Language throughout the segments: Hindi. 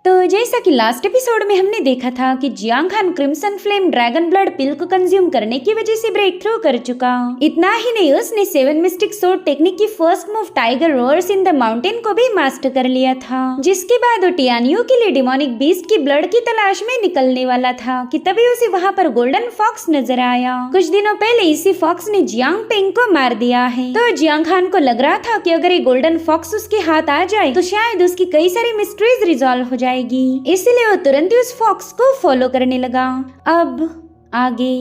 तो जैसा कि लास्ट एपिसोड में हमने देखा था कि Jiang Khan crimson flame dragon blood pill को कंज्यूम करने की वजह से ब्रेक थ्रू कर चुका। इतना ही नहीं, उसने 7 मिस्टिक सोर्ड टेक्निक की first move tiger roars in the mountain को भी मास्टर कर लिया था, जिसके बाद वो टियानियो के लिए डिमोनिक बीस्ट की ब्लड की तलाश में निकलने वाला था कि तभी उसे वहाँ पर गोल्डन फॉक्स नजर आया। कुछ दिनों पहले इसी फॉक्स ने जियांग पेंग को मार दिया है, तो जियांग खान को लग रहा था कि अगर ये गोल्डन फॉक्स उसके हाथ आ जाए तो शायद उसकी कई सारी मिस्ट्रीज रिजॉल्व हो जाएगी, इसलिए वो तुरंत ही उस फॉक्स को फॉलो करने लगा। अब आगे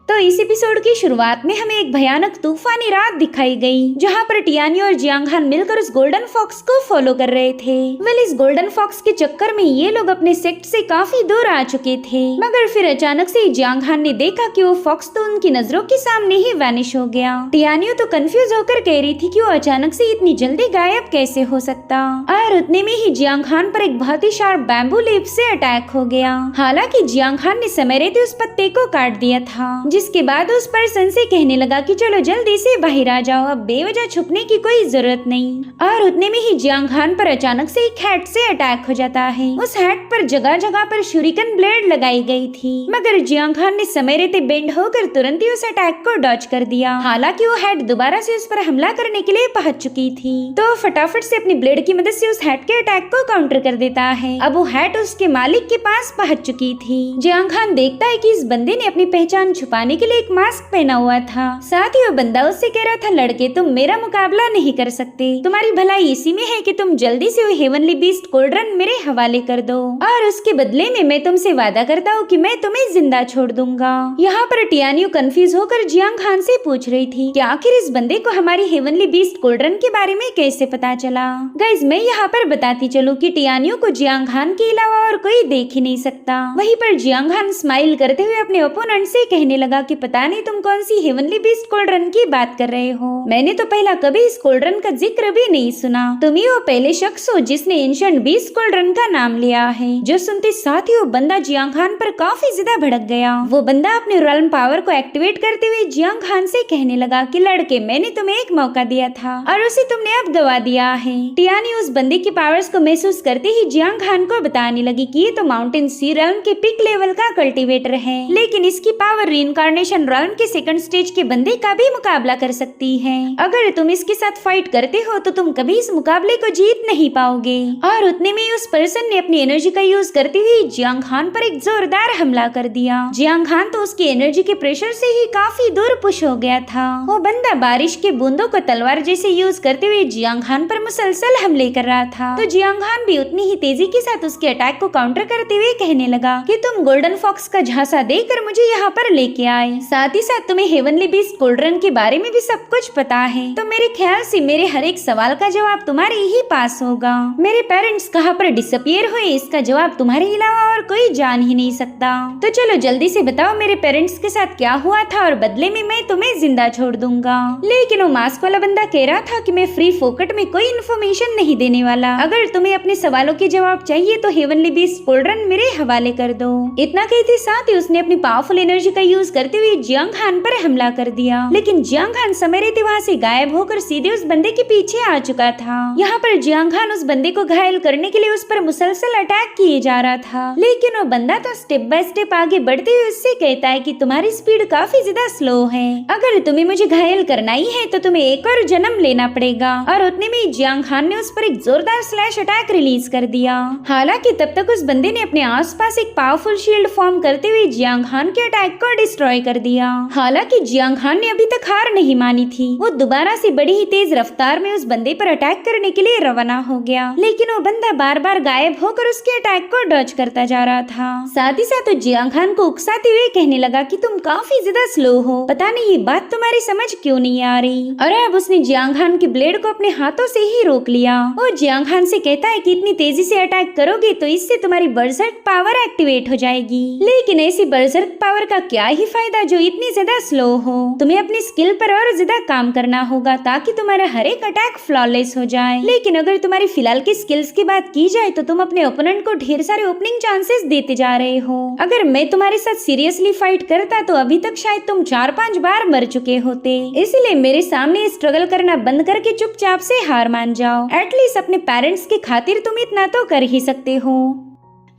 तो इस एपिसोड की शुरुआत में हमें एक भयानक तूफानी रात दिखाई गई, जहाँ पर टियानी और जियांग खान मिलकर उस गोल्डन फॉक्स को फॉलो कर रहे थे। इस गोल्डन फॉक्स के चक्कर में ये लोग अपने सेक्ट से काफी दूर आ चुके थे, मगर फिर अचानक से जियांग खान ने देखा कि वो फॉक्स तो उनकी नजरों के सामने ही वैनिश हो गया। टियानियो तो कंफ्यूज होकर कह रही थी कि वो अचानक से इतनी जल्दी गायब कैसे हो सकता, और उतने में ही जियांग खान पर एक बहुत ही शार्प बैम्बू लीफ से अटैक हो गया। हालांकि जियांग खान ने समय रहते उस पत्ते को काट दिया था, जिसके बाद उस पर्सन से कहने लगा कि चलो जल्दी से बाहर आ जाओ, अब बेवजह छुपने की कोई जरूरत नहीं। और उतने में ही जियांग खान पर अचानक से एक हैट से अटैक हो जाता है। उस हैट पर जगह जगह पर शुरिकन ब्लेड लगाई गई थी, मगर जियांग खान ने समय रहते बेंड होकर तुरंत ही उस अटैक को डॉज कर दिया। हालांकि वो हैट दोबारा से उस पर हमला करने के लिए पहुंच चुकी थी, तो फटाफट से अपनी ब्लेड की मदद से उस हैट के अटैक को काउंटर कर देता है। अब वो हैट उसके मालिक के पास पहुंच चुकी थी। जियांग खान देखता है कि इस बंदे ने अपनी पहचान छुपाने के लिए एक मास्क पहना हुआ था। साथ ही वो बंदा उससे कह रहा था, लड़के तुम मेरा मुकाबला नहीं कर सकते, तुम्हारी भलाई इसी में है कि तुम जल्दी से वो हेवनली बीस्ट कोल्ड्रन मेरे हवाले कर दो, और उसके बदले में मैं तुमसे वादा करता हूँ कि मैं तुम्हें जिंदा छोड़ दूंगा। यहाँ पर टियानियो कंफ्यूज होकर जियांग खान से पूछ रही थी कि आखिर इस बंदे को हमारी हेवनली बीस्ट कोल्ड्रन के बारे में कैसे पता चला। गाइज मैं यहाँ पर बताती चलूँ कि टियानियो को जियांग खान के अलावा और कोई देख ही नहीं सकता। वहीं पर जियांग खान स्माइल करते हुए अपने ओपोनेंट से कहने लगा कि पता नहीं तुम कौन सी हेवनली बीस्ट कोल्ड्रन की बात कर रहे हो, मैंने तो पहला कभी इस कोल्ड्रन का जिक्र भी नहीं सुना। तुम ही वो पहले शख्स हो जिसने एंशिएंट बीस्ट कोल्ड्रन का नाम लिया है। जो सुनते साथ ही वो बंदा जियांग खान पर काफी ज्यादा भड़क गया। वो बंदा अपने रॉयल पावर को एक्टिवेट करते हुए जियांग खान से कहने लगा कि लड़के मैंने तुम्हें एक मौका दिया था और उसे तुमने अब गवा दिया है। टियानी उस बंदे की पावर्स को महसूस करते ही जियांग खान को बताने लगी कि ये तो माउंटेन सी रेल्म के पिक लेवल का कल्टीवेटर है, लेकिन इसकी पावर रीइंकार्नेशन रेल्म के सेकंड स्टेज के बंदे का भी मुकाबला कर सकती है। अगर तुम इसके साथ फाइट करते हो तो तुम कभी इस मुकाबले को जीत नहीं पाओगे। और उतने में उस पर्सन ने अपनी एनर्जी का यूज करते हुए जियांग खान पर एक जोरदार हमला कर दिया। जियांग खान तो उसकी एनर्जी के प्रेशर से ही काफी दूर पुश हो गया था। वो बंदा बारिश के बूंदों को तलवार जैसे यूज करते हुए जियांग खान पर मुसलसल हमले कर रहा था, तो जियांग खान भी उतनी ही तेजी के साथ उसके अटैक को काउंटर करते हुए कहने लगा कि तुम गोल्डन फॉक्स का झांसा देकर मुझे यहाँ पर लेके आए, साथ ही साथ तुम्हें हेवनली बीस्ट कोल्ड्रन के बारे में भी सब कुछ पता है, तो मेरे ख्याल से मेरे हर एक सवाल का जवाब तुम्हारे ही पास होगा। मेरे पेरेंट्स कहाँ पर डिसअपियर हुए इसका जवाब तुम्हारे अलावा और कोई जान ही नहीं सकता, तो चलो जल्दी से बताओ मेरे पेरेंट्स के साथ क्या हुआ था और बदले में मैं तुम्हें जिंदा छोड़ दूंगा। लेकिन वो मास्क वाला बंदा कह रहा था कि मैं फ्री फोकट में कोई इन्फॉर्मेशन नहीं देने वाला, अगर तुम्हें अपने सवालों के जवाब चाहिए तो हेवनली बीस्ट कोल्ड्रन मेरे हवाले कर दो। इतना कहते साथ ही उसने अपनी पावरफुल एनर्जी का यूज करते हुए जियांग खान पर हमला कर दिया, लेकिन जियांग खान समय रहते वहाँ से गायब होकर सीधे उस बंदे के पीछे आ चुका था। यहाँ पर जियांग खान उस बंदे को घायल करने के लिए उस पर मुसलसल अटैक किए जा रहा था, लेकिन वो बंदा तो स्टेप बाय स्टेप आगे बढ़ते हुए उससे कहता है कि तुम्हारी स्पीड काफी ज्यादा स्लो है, अगर तुम्हें मुझे घायल करना ही है तो तुम्हें एक और जन्म लेना पड़ेगा। और उतने में जियांग खान ने उस पर एक जोरदार स्लैश अटैक रिलीज कर दिया। हालांकि तब तक उस बंदे ने अपने आसपास एक पावरफुल शील्ड फॉर्म करते हुए जियांग खान के अटैक को डिस्ट्रॉय कर दिया। हालांकि जियांग खान ने अभी तक हार नहीं मानी थी, वो दोबारा से बड़ी ही तेज रफ्तार में उस बंदे पर अटैक करने के लिए रवाना हो गया, लेकिन वो बंदा बार बार गायब होकर उसके अटैक को डॉज करता जा रहा था। साथ ही साथ जियांग खान को उकसाते हुए कहने लगा कि तुम काफी ज्यादा स्लो हो, पता नहीं ये बात तुम्हारी समझ क्यों नहीं आ रही। और अब उसने जियांग खान के ब्लेड को अपने हाथों से ही रोक लिया। वो जियांग खान से कहता है कि इतनी तेजी से अटैक करोगे तो इससे तुम्हारी बर्सर्क पावर एक्टिवेट हो जाएगी, लेकिन ऐसी बर्सर्क पावर का क्या ही फायदा जो इतनी ज्यादा स्लो हो। तुम्हें अपनी स्किल पर और ज्यादा काम करना होगा ताकि तुम्हारा हर एक अटैक फ्लॉलेस हो जाए। लेकिन अगर तुम्हारी फिलहाल की स्किल्स की बात की जाए तो तुम अपने ओपोनेंट को ढेर सारे ओपनिंग चांसेस देते जा रहे हो। अगर मैं तुम्हारे साथ सीरियसली फाइट करता तो अभी तक शायद तुम 4-5 बार मर चुके होते, इसलिए मेरे सामने स्ट्रगल करना बंद करके चुपचाप से हार मान जाओ। एटलीस्ट अपने पेरेंट्स की खातिर तुम इतना तो कर ही सकते हो।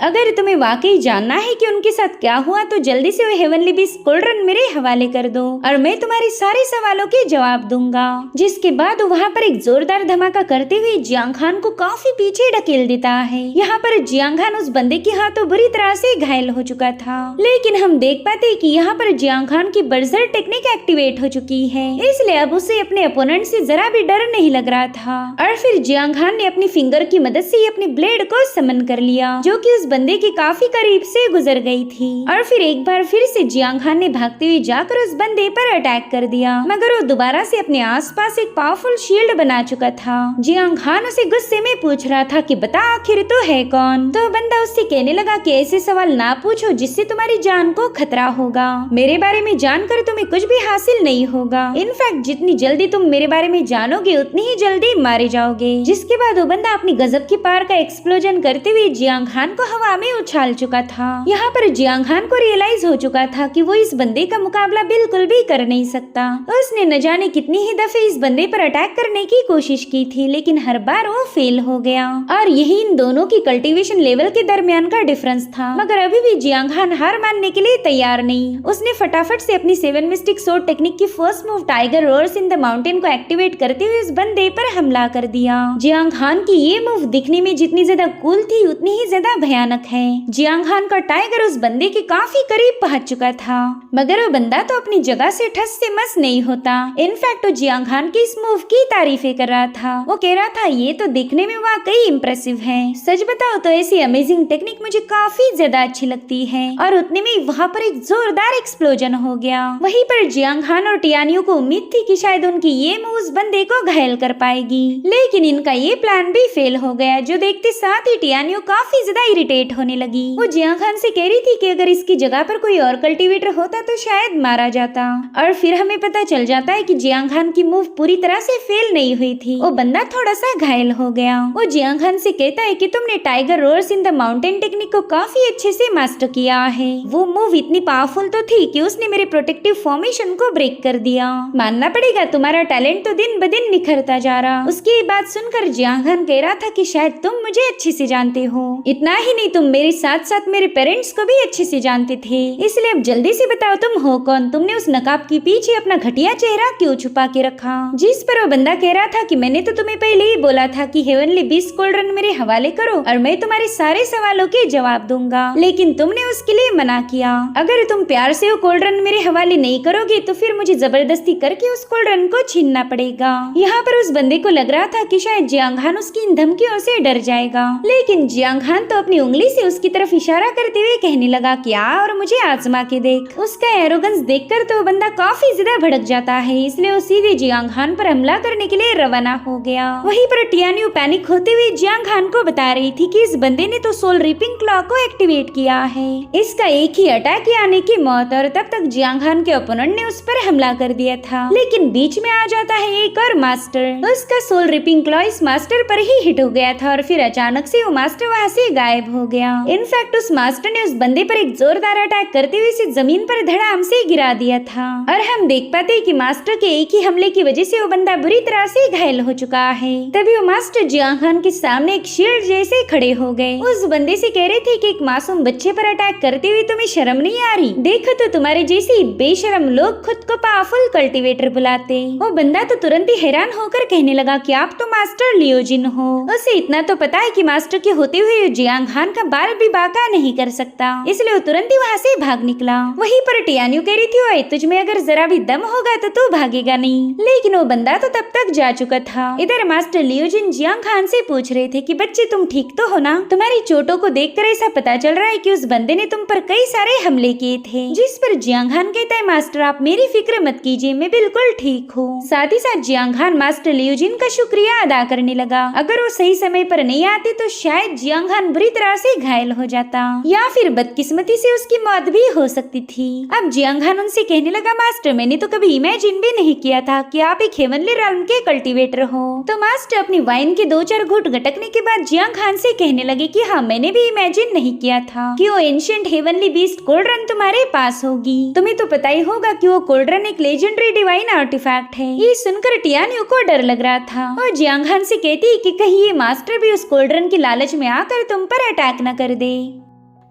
अगर तुम्हें वाकई जानना है कि उनके साथ क्या हुआ तो जल्दी से वो हेवनली बीस्ट कोल्ड्रन मेरे हवाले कर दो और मैं तुम्हारे सारे सवालों के जवाब दूंगा। जिसके बाद वहाँ पर एक जोरदार धमाका करते हुए जियांग खान को काफी पीछे ढकेल देता है। यहाँ पर जियांग खान उस बंदे के हाथों बुरी तरह से घायल हो चुका था, लेकिन हम देख पाते कि यहाँ पर जियांग खान की बर्जर टेक्निक एक्टिवेट हो चुकी है, इसलिए अब उसे अपने अपोनेंट से जरा भी डर नहीं लग रहा था। और फिर जियांग खान ने अपनी फिंगर की मदद से अपनी ब्लेड को समन कर लिया, जो कि उस बंदे के काफी करीब से गुजर गई थी। और फिर एक बार फिर से जियांग खान ने भागते हुए जाकर उस बंदे पर अटैक कर दिया, मगर वो दोबारा से अपने आसपास एक पावरफुल शील्ड बना चुका था। जियांग खान उसे गुस्से में पूछ रहा था कि बता आखिर तो है कौन। तो बंदा उससे कहने लगा कि ऐसे सवाल ना पूछो जिससे तुम्हारी जान को खतरा होगा। मेरे बारे में जानकर तुम्हें कुछ भी हासिल नहीं होगा। इनफैक्ट जितनी जल्दी तुम मेरे बारे में जानोगे उतनी ही जल्दी मारे जाओगे। जिसके बाद वो बंदा अपनी गजब की पार का एक्सप्लोजन करते हुए जियांग खान को हवा में उछाल चुका था। यहाँ पर जियांग खान को रियलाइज हो चुका था कि वो इस बंदे का मुकाबला बिल्कुल भी कर नहीं सकता। उसने न जाने कितनी ही दफे इस बंदे पर अटैक करने की कोशिश की थी, लेकिन हर बार वो फेल हो गया। और यही इन दोनों की कल्टीवेशन लेवल के दरमियान का डिफरेंस था। मगर अभी भी जियांग खान हार मानने के लिए तैयार नहीं। उसने फटाफट से अपनी 7 मिस्टिक सोर्ड टेक्निक की first move tiger roars in the mountain को एक्टिवेट करते हुए उस बंदे पर हमला कर दिया। जियांग खान की ये मूव दिखने में जितनी ज्यादा कूल थी उतनी ही ज्यादा भयानक है। जियांग खान का टाइगर उस बंदे के काफी करीब पहुंच चुका था, मगर वो बंदा तो अपनी जगह से ठस से मस नहीं होता। इनफैक्ट वो जियांग खान की इस मूव की तारीफें कर रहा था। वो कह रहा था ये तो देखने में वाकई इम्प्रेसिव है। सच बताओ तो ऐसी अमेजिंग टेक्निक मुझे काफी ज्यादा अच्छी लगती है। और उतने में वहाँ पर एक जोरदार एक्सप्लोजन हो गया। वहीं पर जियांग खान और टियानियो को उम्मीद थी कि शायद उनकी ये मूव उस बंदे को घायल कर पाएगी, लेकिन इनका ये प्लान भी फेल हो गया, जो देखते साथ ही टियानियो काफी ज्यादा इरिटेट होने लगी। वो जियांग खान से कह रही थी कि अगर इसकी जगह पर कोई और कल्टीवेटर होता तो शायद मारा जाता। और फिर हमें पता चल जाता है कि जियांग खान की मूव पूरी तरह से फेल नहीं हुई थी, वो बंदा थोड़ा सा घायल हो गया। वो जियांग खान से कहता है कि तुमने tiger roars in the mountain technique को काफी अच्छे से मास्टर किया है। वो मूव इतनी पावरफुल तो थी कि उसने मेरे प्रोटेक्टिव फॉर्मेशन को ब्रेक कर दिया। मानना पड़ेगा तुम्हारा टैलेंट तो दिन ब दिन निखरता जा रहा। उसकी ये बात सुनकर जियांग खान कह रहा था कि शायद तुम मुझे अच्छे से जानते हो। इतना ही नहीं, तुम मेरे साथ साथ मेरे पेरेंट्स को भी अच्छे से जानते थे। इसलिए अब जल्दी से बताओ तुम हो कौन। तुमने उस नकाब के पीछे अपना घटिया चेहरा क्यों छुपा के रखा। जिस पर वो बंदा कह रहा था कि मैंने तो तुम्हें पहले ही बोला था कि हेवनली बीस्ट कोल्ड्रन मेरे हवाले करो और मैं तुम्हारे सारे सवालों के जवाब दूंगा, लेकिन तुमने उसके लिए मना किया। अगर तुम प्यार से वो कोल्ड्रन मेरे हवाले नहीं करोगे तो फिर मुझे जबरदस्ती करके उस कोल्ड्रन को छीनना पड़ेगा। यहाँ पर उस बंदे को लग रहा था कि शायद जियांग खान उसकी इन धमकियों से डर जाएगा, लेकिन जियांग खान तो अपनी उंगली से उसकी तरफ इशारा करते हुए कहने लगा कि आ और मुझे आजमा के देख। उसका एरोगेंस देखकर तो बंदा काफी ज्यादा भड़क जाता है, इसलिए वो सीधे जियांग खान पर हमला करने के लिए रवाना हो गया। वहीं पर टियानियो पैनिक होते हुए जियांग खान को बता रही थी कि इस बंदे ने तो सोल रिपिंग क्लॉ को एक्टिवेट किया है। इसका एक ही अटैक आने की मौत, और तब तक जियांग खान के ओपोनेंट ने उस पर हमला कर दिया था। लेकिन बीच में आ जाता है एक और मास्टर। उसका सोल रिपिंग क्लॉ इस मास्टर पर ही हिट हो गया था और फिर अचानक से वो मास्टर वहाँ से गायब हो गया। इनफैक्ट उस मास्टर ने उस बंदे पर एक जोरदार अटैक करते हुए इसे जमीन पर धड़ाम से गिरा दिया था। और हम देख पाते कि मास्टर के एक ही हमले की वजह से वो बंदा बुरी तरह से घायल हो चुका है। तभी वो मास्टर जियांग खान के सामने एक शील्ड जैसे खड़े हो गए। उस बंदे से कह रहे थे कि एक मासूम बच्चे पर अटैक करते हुए तुम्हें शर्म नहीं आ रही। देखो तो तुम्हारे जैसे बेशरम लोग खुद को पावरफुल कल्टीवेटर बुलाते। वो बंदा तो तुरंत ही हैरान होकर कहने लगा कि आप तो मास्टर लियोजिन हो। उसे इतना तो पता है कि मास्टर के होते हुए जियांग खान का बाल भी बाका नहीं कर सकता, इसलिए वो तुरंत ही वहाँ से भाग निकला। वहीं पर टियानियो कह रही थी ओए तुझ में अगर जरा भी दम होगा तो तू भागेगा नहीं, लेकिन वो बंदा तो तब तक जा चुका था। इधर मास्टर लियोजिन जियांग खान से पूछ रहे थे कि बच्चे तुम ठीक तो हो ना। तुम्हारी चोटों को देखकर ऐसा पता चल रहा है कि उस बंदे ने तुम पर कई सारे हमले किए थे। जिस पर जियांग खान कहता है मास्टर आप मेरी फिक्र मत कीजिए, मैं बिल्कुल ठीक हूँ। साथ ही साथ जियांग खान मास्टर लियोजिन का शुक्रिया अदा करने लगा। अगर वो सही समय पर नहीं आते तो शायद जियांग खान बुरी तरह से घायल हो जाता या फिर बदकिस्मती से उसकी मौत भी हो सकती थी। अब जियांग खान उनसे कहने लगा मास्टर मैंने तो कभी इमेजिन भी नहीं किया था कि आप एक हेवनली realm के कल्टीवेटर हो। तो मास्टर अपनी वाइन के 2-4 घूंट गटकने के बाद जियांग खान से कहने लगे कि हाँ मैंने भी इमेजिन नहीं किया था कि वो एंशिएंट हेवनली बीस्ट कोल्ड्रन तुम्हारे पास होगी। तुम्हें तो पता ही होगा कि वो कोल्ड्रन एक लेजेंडरी डिवाइन आर्टिफैक्ट है। ये सुनकर टियानियो को डर लग रहा था और जियांग खान से कहती कि कहीं ये मास्टर भी उस कोल्ड्रन की लालच में आकर तुम पर अटैक न कर दे।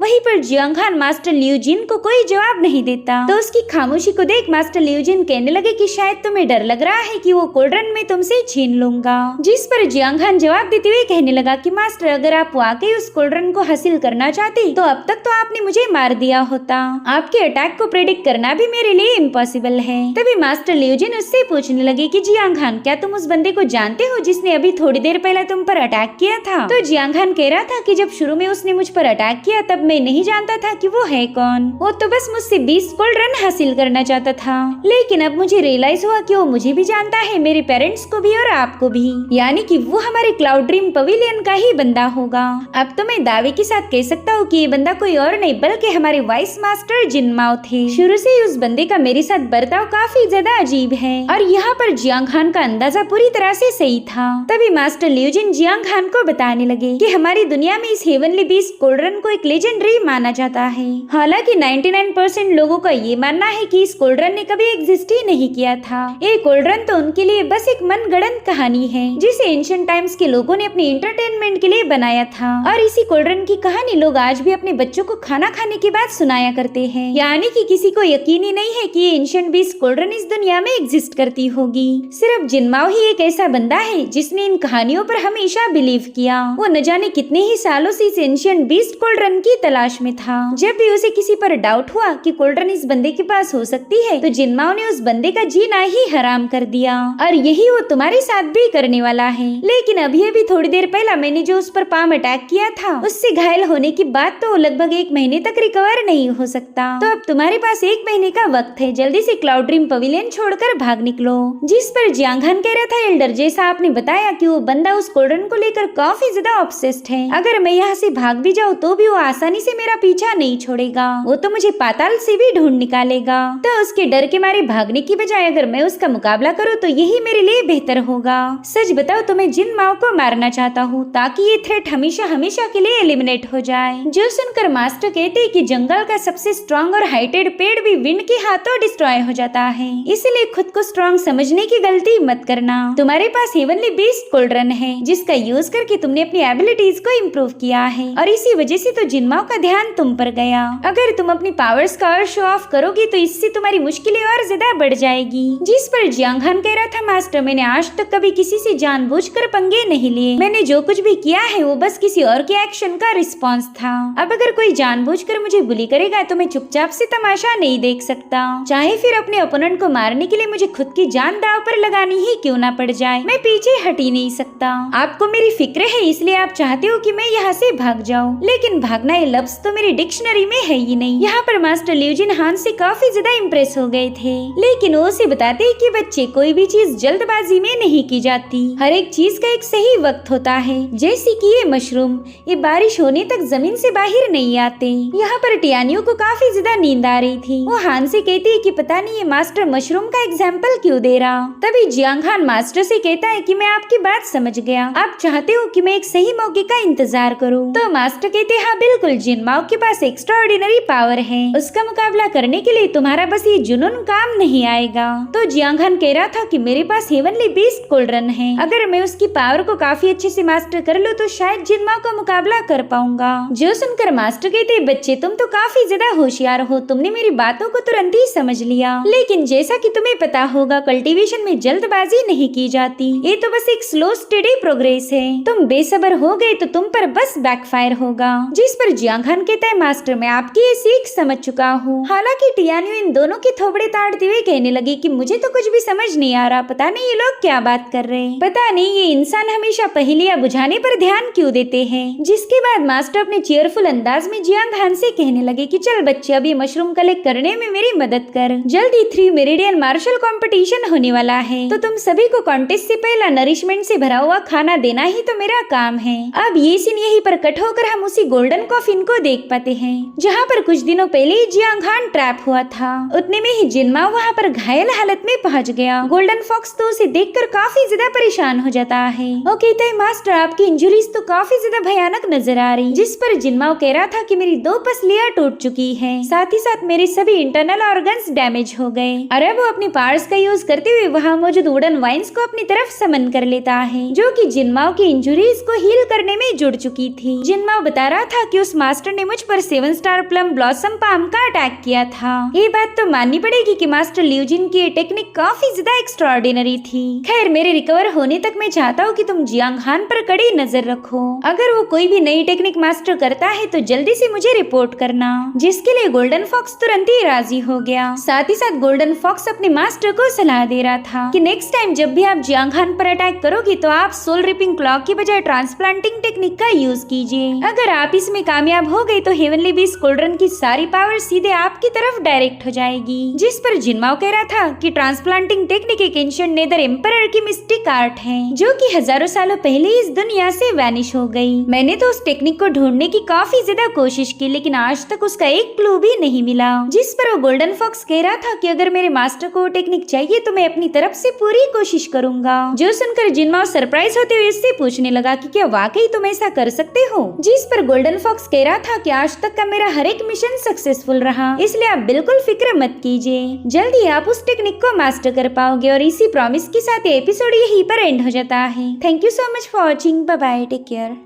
वहीं पर जियांग खान मास्टर लियू जिन को कोई जवाब नहीं देता। तो उसकी खामोशी को देख मास्टर लियू जिन कहने लगे कि शायद तुम्हें डर लग रहा है कि वो कोल्ड्रन में तुमसे छीन लूंगा। जिस पर जियांग खान जवाब देते हुए कहने लगा कि मास्टर, अगर आप वाकई उस कोल्ड्रन को हासिल करना चाहते तो अब तक तो आपने मुझे मार दिया होता। आपके अटैक को प्रेडिक्ट करना भी मेरे लिए इम्पॉसिबल है। तभी मास्टर लियू जिन उससे पूछने लगे कि जियांग खान, क्या तुम उस बंदे को जानते हो जिसने अभी थोड़ी देर पहले तुम पर अटैक किया था? तो जियांग खान कह रहा था कि जब शुरू में उसने मुझ पर अटैक किया तब मैं नहीं जानता था कि वो है कौन। वो तो बस मुझसे 20 कोल्ड्रन हासिल करना चाहता था। लेकिन अब मुझे रियलाइज हुआ कि वो मुझे भी जानता है, मेरे पेरेंट्स को भी और आपको भी, यानी कि वो हमारे क्लाउड ड्रीम पवेलियन का ही बंदा होगा। अब तो मैं दावे के साथ कह सकता हूँ कि ये बंदा कोई और नहीं बल्कि हमारे वाइस मास्टर जिन माओ थे। शुरू से ही उस बंदे का मेरे साथ बर्ताव काफी ज्यादा अजीब है और यहाँ पर जियांग खान का अंदाजा पूरी तरह से सही था। तभी मास्टर लियू जिन जियांग खान को बताने लगे कि हमारी दुनिया में इस हेवनली बीस्ट कोल्ड्रन को एक लेजेंडरी माना जाता है। हालांकि 99% लोगों का ये मानना है कि इस कोल्ड्रन ने कभी एग्जिस्ट ही नहीं किया था। ये कोल्ड्रन तो उनके लिए बस एक मनगढ़ंत कहानी है जिसे एंशिएंट टाइम्स के लोगों ने अपने एंटरटेनमेंट के लिए बनाया था। और इसी कोल्ड्रन की कहानी लोग आज भी अपने बच्चों को खाना खाने के बाद सुनाया करते हैं। यानी कि किसी को यकीन ही नहीं है कि ये एंशिएंट बीस्ट कोल्ड्रन इस दुनिया में एग्जिस्ट करती होगी। सिर्फ जिनमाओ ही एक ऐसा बंदा है जिसने इन कहानियों पर हमेशा बिलीव किया। वो न जाने कितने ही सालों से इस एंशिएंट बीस्ट कोल्ड्रन की तलाश में था। जब भी उसे किसी पर डाउट हुआ कि कोल्ड्रन इस बंदे के पास हो सकती है तो जिनमाओ ने उस बंदे का जीना ही हराम कर दिया और यही वो तुम्हारे साथ भी करने वाला है। लेकिन अभी थोड़ी देर पहले मैंने जो उस पर पाम अटैक किया था उससे घायल होने के बाद तो लगभग 1 महीने तक रिकवर नहीं हो सकता। तो अब तुम्हारे पास 1 महीने का वक्त है, जल्दी से क्लाउड ड्रीम पवेलियन छोड़कर भाग निकलो। जिस पर जियांग खान कह रहा था, एल्डर जैसा आपने बताया कि वो बंदा उस कोल्ड्रन को लेकर काफी ज्यादा ऑब्सेस्ड है। अगर मैं यहाँ से भाग भी जाऊँ तो भी वो आसानी से मेरा पीछा नहीं छोड़ेगा। वो तो मुझे पाताल से भी ढूंढ निकालेगा। तो उसके डर के मारे भागने की बजाय अगर मैं उसका मुकाबला करूँ तो यही मेरे लिए बेहतर होगा। सच बताओ तो मैं जिन माओ को मारना चाहता हूँ ताकि ये थ्रेट हमेशा हमेशा के लिए एलिमिनेट हो जाए। जो सुनकर मास्टर कहते हैं कि जंगल का सबसे स्ट्रॉन्ग और हाइटेड पेड़ भी विंड के हाथों डिस्ट्रॉय हो जाता है, इसलिए खुद को स्ट्रॉन्ग समझने की गलती मत करना। तुम्हारे पास हेवनली बीस्ट कोल्ड्रन है जिसका यूज करके तुमने अपनी एबिलिटीज को इम्प्रूव किया है और इसी वजह से तो जिनमाओ का ध्यान तुम पर गया। अगर तुम अपनी पावर्स का और शो ऑफ करोगी तो इससे तुम्हारी मुश्किलें और ज्यादा बढ़ जाएगी। जिस पर जियांग खान कह रहा था, मास्टर मैंने आज तक कभी किसी से जानबूझकर पंगे नहीं लिए। मैंने जो कुछ भी किया है वो बस किसी और के एक्शन का रिस्पॉन्स था। अब अगर कोई जानबूझकर मुझे बुली करेगा तो मैं चुपचाप से तमाशा नहीं देख सकता, चाहे फिर अपने ओपोनेंट को मारने के लिए मुझे खुद की जान दाव पर लगानी ही क्यों ना पड़ जाए। मैं पीछे हट ही नहीं सकता। आपको मेरी फिक्र है इसलिए आप चाहते हो कि मैं यहाँ से भाग जाऊँ, लेकिन भागना ये लफ्ज तो मेरी डिक्शनरी में है ही नहीं। यहाँ पर मास्टर लियू जिन हान से काफी ज्यादा इम्प्रेस हो गए थे, लेकिन वो उसे बताते हैं कि बच्चे कोई भी चीज जल्दबाजी में नहीं की जाती। हर एक चीज का एक सही वक्त होता है। जैसे कि ये मशरूम, ये बारिश होने तक जमीन से बाहर नहीं आते। यहाँ पर टियानियों को काफी ज्यादा नींद आ रही थी। वो हान से कहती है कि पता नहीं ये मास्टर मशरूम का एग्जाम्पल क्यों दे रहा। तभी जियांग खान मास्टर से कहता है कि मैं आपकी बात समझ गया, आप चाहते हो कि मैं एक सही मौके का इंतजार करूं। तो मास्टर कहते हैं, हाँ बिल्कुल, जिनमाओ के पास एक्स्ट्राऑर्डिनरी पावर है, उसका मुकाबला करने के लिए तुम्हारा बस ये जुनून काम नहीं आएगा। तो जियांग खान कह रहा था कि मेरे पास हेवनली बीस्ट कोल्ड्रन है, अगर मैं उसकी पावर को काफी अच्छे से मास्टर कर लूं तो शायद जिनमाओ का मुकाबला कर पाऊंगा। जो सुनकर मास्टर कहते, बच्चे तुम तो काफी ज्यादा होशियार हो, तुमने मेरी बातों को तुरंत ही समझ लिया। लेकिन जैसा कि तुम्हें पता होगा कल्टीवेशन में जल्दबाजी नहीं की जाती, ये तो बस एक स्लो स्टेडी प्रोग्रेस है। तुम बेसब्र हो गए तो तुम पर बस बैकफायर होगा। जिस पर जियांग खान कहता है, मास्टर मैं आपकी ये सीख समझ चुका हूँ। हालांकि टियानियो इन दोनों के थोबड़े ताड़ते हुए कहने लगी कि मुझे तो कुछ भी समझ नहीं आ रहा, पता नहीं ये लोग क्या बात कर रहे हैं, पता नहीं ये इंसान हमेशा पहेलियां बुझाने पर ध्यान क्यों देते हैं। जिसके बाद मास्टर अपने चेयरफुल अंदाज में जियांग खान से कहने लगे कि चल बच्चे अभी मशरूम कलेक्ट करने में मेरी मदद कर, जल्दी 3 मेरिडियन मार्शल कंपटीशन होने वाला है, तो तुम सभी को कॉन्टेस्ट से पहला नरिशमेंट से भरा हुआ खाना देना ही तो मेरा काम है। अब ये सीन यहीं पर कट होकर हम उसी गोल्डन कॉफिन को देख पाते हैं जहाँ पर कुछ दिनों पहले ही जियांग खान ट्रैप हुआ था। उतने में ही जिनमाओ वहाँ पर घायल हालत में पहुँच गया। गोल्डन फॉक्स तो उसे देखकर काफी ज्यादा परेशान हो जाता है। वो कहता है, मास्टर आपकी इंजुरीज तो काफी ज्यादा भयानक नजर आ रही। जिस पर जिनमाओ कह रहा था कि मेरी 2 पसलियां टूट चुकी है, साथ ही साथ मेरे सभी इंटरनल ऑर्गन्स डैमेज हो गए। और वो अपने पावर्स का यूज करते हुए वहाँ मौजूद वुडन वाइन्स को अपनी तरफ समन कर लेता है, जो कि जिनमाओ की इंजुरीज को हील करने में जुड़ चुकी थी। जिनमाओ बता रहा था कि उस मास्टर ने मुझ पर 7 स्टार प्लम ब्लॉसम पाम का अटैक किया था। ये बात तो माननी पड़ेगी कि मास्टर ल्यूजिन की ये टेक्निक काफी ज्यादा एक्स्ट्राऑर्डिनरी थी। खैर, मेरे रिकवर होने तक मैं चाहता हूँ कि तुम जियांग हान पर कड़ी नजर रखो। अगर वो कोई भी नई टेक्निक मास्टर करता है तो जल्दी से मुझे रिपोर्ट करना। जिसके लिए गोल्डन फॉक्स तुरंत ही राजी हो गया। साथ ही साथ गोल्डन फॉक्स अपने मास्टर को सलाह दे रहा था कि नेक्स्ट टाइम जब भी आप जियांग हान पर अटैक करोगी तो आप सोल रिपिंग क्लॉ की बजाय ट्रांसप्लांटिंग टेक्निक का यूज कीजिए। अगर आप इसमें कामयाब हो गए तो हेवनली बीस्ट कोल्ड्रन की सारी पावर सीधे आपकी तरफ डायरेक्ट हो जाएगी। जिस पर जिनमाओ कह रहा था कि ट्रांसप्लांटिंग टेक्निक एक एंशिएंट नेदर एम्परर की मिस्टिक आर्ट है जो कि हजारों सालों पहले इस दुनिया से वैनिश हो गई। मैंने तो उस टेक्निक को ढूंढने की काफी ज्यादा कोशिश की लेकिन आज तक उसका एक क्लू भी नहीं मिला। जिस पर वो गोल्डन फॉक्स कह रहा था कि अगर मेरे मास्टर को टेक्निक चाहिए तो मैं अपनी तरफ से पूरी कोशिश करूंगा। जो सुनकर जिनमाओ सरप्राइज होते हुए इससे पूछने लगा कि क्या वाकई तुम ऐसा कर सकते हो। जिस पर गोल्डन फॉक्स कह रहा था कि आज तक का मेरा हर एक मिशन सक्सेसफुल रहा, इसलिए आप बिल्कुल फिक्र मत कीजिए, जल्दी आप उस टेक्निक को मास्टर कर पाओगे। और इसी प्रॉमिस के साथ एपिसोड यहीं पर एंड हो जाता है। Thank you so much for watching. Bye bye, take care.